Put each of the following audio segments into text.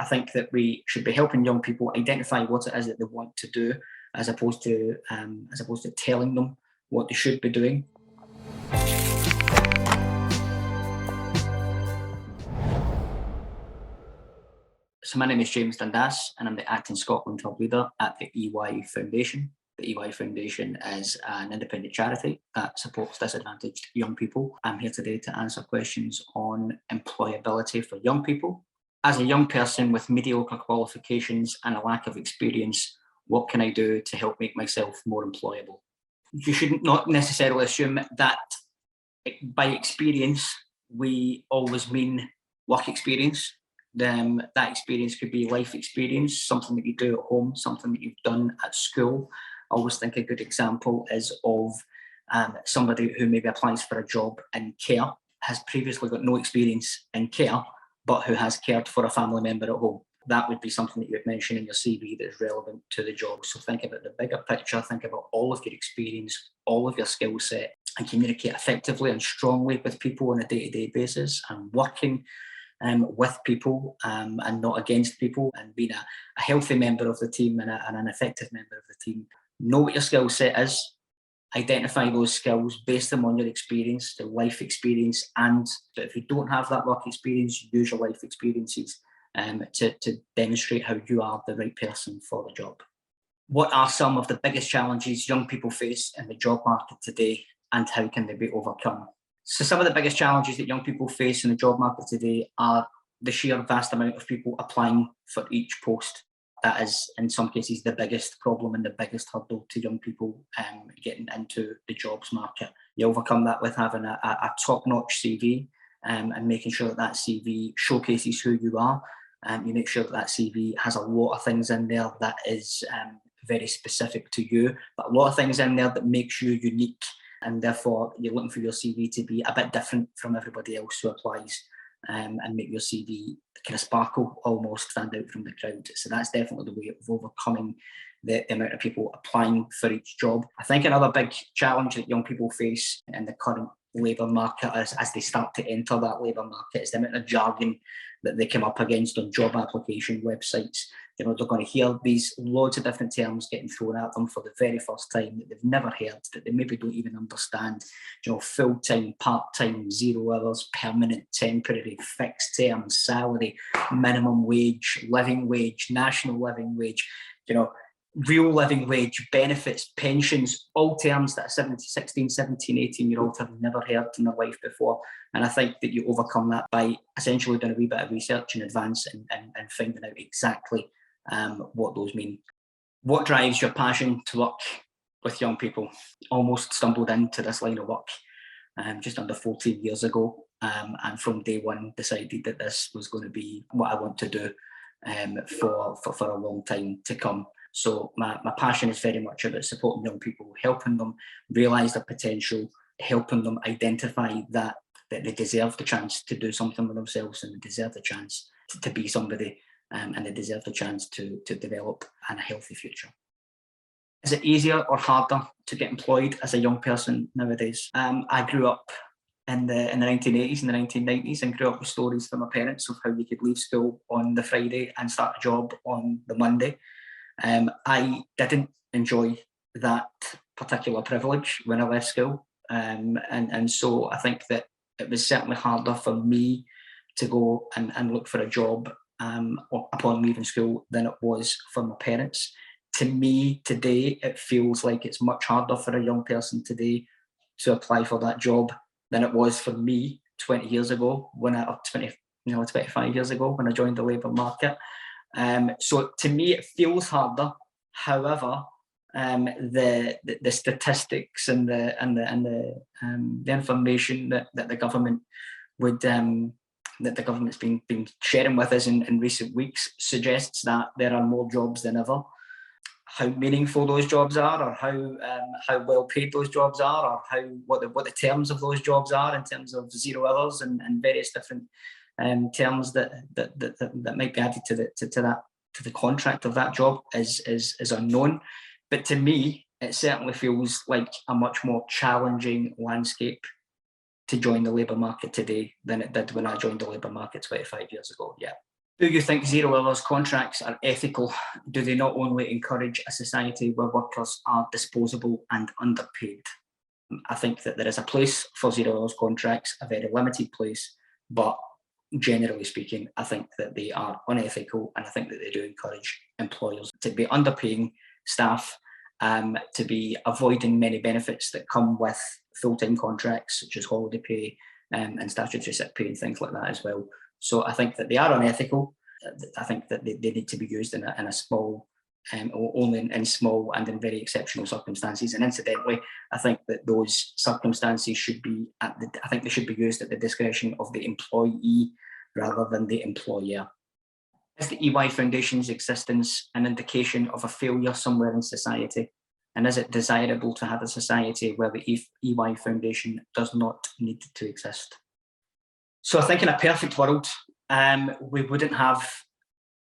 think that we should be helping young people identify what it is that they want to do, as opposed to telling them what they should be doing. So my name is James Dundas, and I'm the Acting Scotland Hub Leader at the EY Foundation. The EY Foundation is an independent charity that supports disadvantaged young people. I'm here today to answer questions on employability for young people. As a young person with mediocre qualifications and a lack of experience, what can I do to help make myself more employable? You should not necessarily assume that by experience, we always mean work experience. That experience could be life experience, something that you do at home, something that you've done at school. I always think a good example is of somebody who maybe applies for a job in care, has previously got no experience in care, but who has cared for a family member at home. That would be something that you would mention in your CV that is relevant to the job. So think about the bigger picture, think about all of your experience, all of your skill set, and communicate effectively and strongly with people on a day-to-day basis, and working with people and not against people, and being a healthy member of the team and an effective member of the team. Know what your skill set is, identify those skills, base them on your experience, the life experience, but if you don't have that work experience, use your life experiences to demonstrate how you are the right person for the job. What are some of the biggest challenges young people face in the job market today, and how can they be overcome? So some of the biggest challenges that young people face in the job market today are the sheer vast amount of people applying for each post. That is, in some cases, the biggest problem and the biggest hurdle to young people getting into the jobs market. You overcome that with having a top-notch CV and making sure that CV showcases who you are. You make sure that CV has a lot of things in there that is very specific to you, but a lot of things in there that makes you unique. And therefore, you're looking for your CV to be a bit different from everybody else who applies, and make your CV kind of sparkle, almost stand out from the crowd. So that's definitely the way of overcoming the amount of people applying for each job. I think another big challenge that young people face in the current labour market as they start to enter that labour market is the amount of jargon that they come up against on job application websites. You know, they're going to hear these loads of different terms getting thrown at them for the very first time that they've never heard, that they maybe don't even understand. You know, full-time, part-time, 0 hours, permanent, temporary, fixed term, salary, minimum wage, living wage, national living wage, you know, real living wage, benefits, pensions, all terms that a 16, 17, 18-year-old have never heard in their life before. And I think that you overcome that by essentially doing a wee bit of research in advance and finding out exactly what those mean. What drives your passion to work with young people? Almost stumbled into this line of work just under 14 years ago, and from day one decided that this was going to be what I want to do for a long time to come. So my passion is very much about supporting young people, helping them realise their potential, helping them identify that they deserve the chance to do something with themselves, and they deserve the chance to be somebody, and they deserve the chance to develop a healthy future. Is it easier or harder to get employed as a young person nowadays? I grew up in the 1980s and the 1990s, and grew up with stories from my parents of how you could leave school on the Friday and start a job on the Monday. I didn't enjoy that particular privilege when I left school, and so I think that it was certainly harder for me to go and look for a job upon leaving school than it was for my parents. To me today, it feels like it's much harder for a young person today to apply for that job than it was for me 20 years ago, 25 years ago when I joined the labour market. So to me, it feels harder. However, the statistics and the information that the government that the government's been sharing with us in recent weeks suggests that there are more jobs than ever. How meaningful those jobs are, or how well paid those jobs are, or what the terms of those jobs are in terms of 0 hours and various different terms that might be added to the contract of that job is unknown. But to me, it certainly feels like a much more challenging landscape to join the labour market today than it did when I joined the labour market 25 years ago. Yeah. Do you think zero hours contracts are ethical? Do they not only encourage a society where workers are disposable and underpaid? I think that there is a place for zero hours contracts, a very limited place, but generally speaking, I think that they are unethical, and I think that they do encourage employers to be underpaying staff, to be avoiding many benefits that come with full-time contracts, such as holiday pay and statutory sick pay and things like that as well. So I think that they are unethical. I think that they need to be used in a small, or only in small and in very exceptional circumstances. And incidentally, I think that those circumstances should be I think they should be used at the discretion of the employee rather than the employer. Is the EY Foundation's existence an indication of a failure somewhere in society? And is it desirable to have a society where the EY Foundation does not need to exist? So I think in a perfect world, we wouldn't have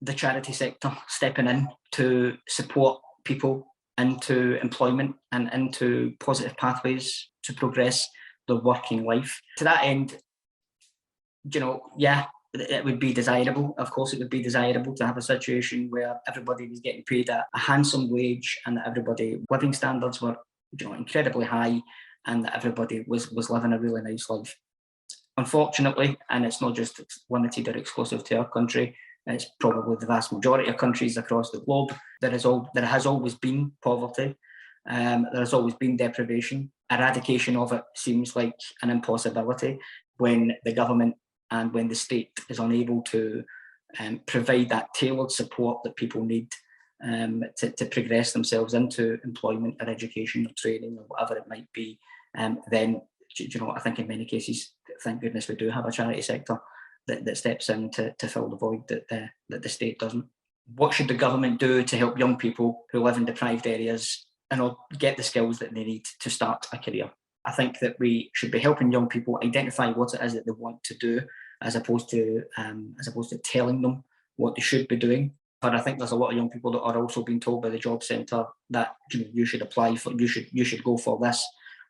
the charity sector stepping in to support people into employment and into positive pathways to progress their working life. To that end, yeah, it would be desirable. Of course, it would be desirable to have a situation where everybody was getting paid a handsome wage, and that everybody living standards were, incredibly high, and that everybody was living a really nice life. Unfortunately, and it's not just limited or exclusive to our country, it's probably the vast majority of countries across the globe, there has always been poverty, there has always been deprivation. Eradication of it seems like an impossibility when the government and when the state is unable to provide that tailored support that people need to progress themselves into employment or education or training or whatever it might be. Then, I think in many cases, thank goodness we do have a charity sector that steps in to fill the void that the state doesn't. What should the government do to help young people who live in deprived areas and get the skills that they need to start a career? I think that we should be helping young people identify what it is that they want to do, as opposed to telling them what they should be doing. But I think there's a lot of young people that are also being told by the job centre that you should apply for, you should go for this,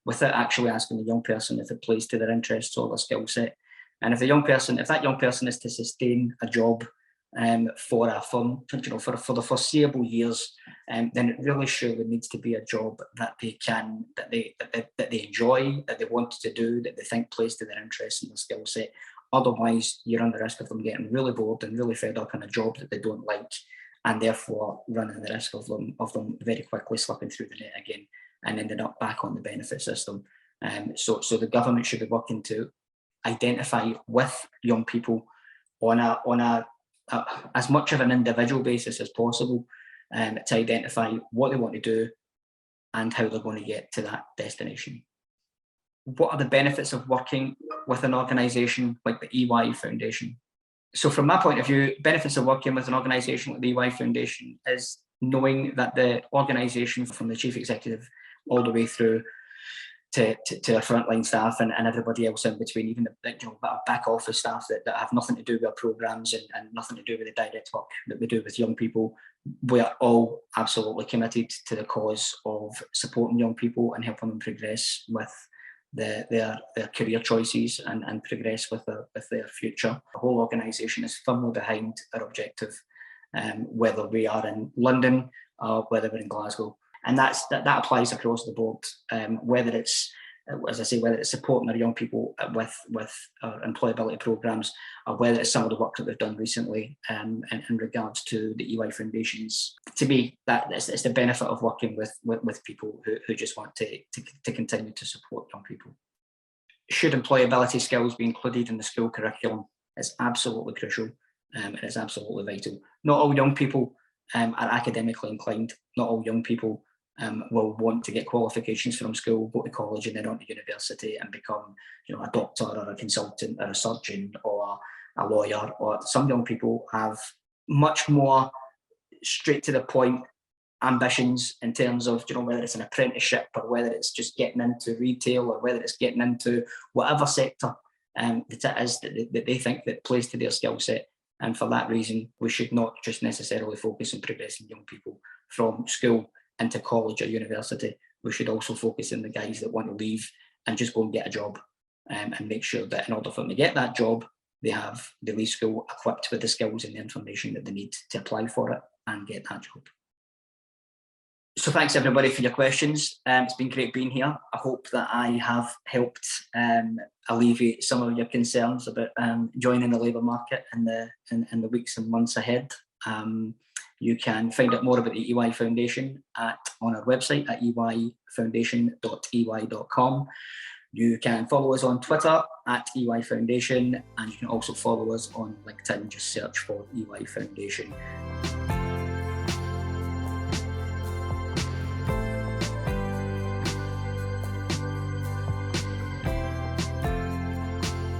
without actually asking the young person if it plays to their interests or their skill set. And if that young person is to sustain a job for a firm, for the foreseeable years, then it really surely needs to be a job that they enjoy, that they want to do, that they think plays to their interests and their skill set. Otherwise, you're on the risk of them getting really bored and really fed up in a job that they don't like, and therefore running the risk of them very quickly slipping through the net again and ending up back on the benefit system. So the government should be working to identify with young people on a as much of an individual basis as possible, to identify what they want to do and how they're going to get to that destination. What are the benefits of working with an organisation like the EY Foundation? So from my point of view, benefits of working with an organisation like the EY Foundation is knowing that the organisation, from the chief executive all the way through to our frontline staff and everybody else in between, even the back office staff that have nothing to do with our programmes and nothing to do with the direct work that we do with young people, we are all absolutely committed to the cause of supporting young people and helping them progress with their career choices and progress with their future. The whole organisation is firmly behind our objective, whether we are in London or whether we're in Glasgow. And that applies across the board, whether it's, as I say, whether it's supporting our young people with our employability programmes, or whether it's some of the work that we've done recently in regards to the EY Foundations. To me, it's the benefit of working with people who just want to continue to support young people. Should employability skills be included in the school curriculum? It's absolutely crucial, and it's absolutely vital. Not all young people are academically inclined. Not all young people will want to get qualifications from school, go to college and then on to university and become a doctor or a consultant or a surgeon or a lawyer. Or some young people have much more straight to the point ambitions in terms of whether it's an apprenticeship or whether it's just getting into retail or whether it's getting into whatever sector that it is that they think that plays to their skill set. And for that reason, we should not just necessarily focus on progressing young people from school into college or university. We should also focus on the guys that want to leave and just go and get a job, and make sure that in order for them to get that job, they have the leave school equipped with the skills and the information that they need to apply for it and get that job. So thanks everybody for your questions. It's been great being here. I hope that I have helped alleviate some of your concerns about joining the labour market in the weeks and months ahead. You can find out more about the EY Foundation on our website at eyfoundation.ey.com. You can follow us on Twitter at EY Foundation, and you can also follow us on LinkedIn. Just search for EY Foundation.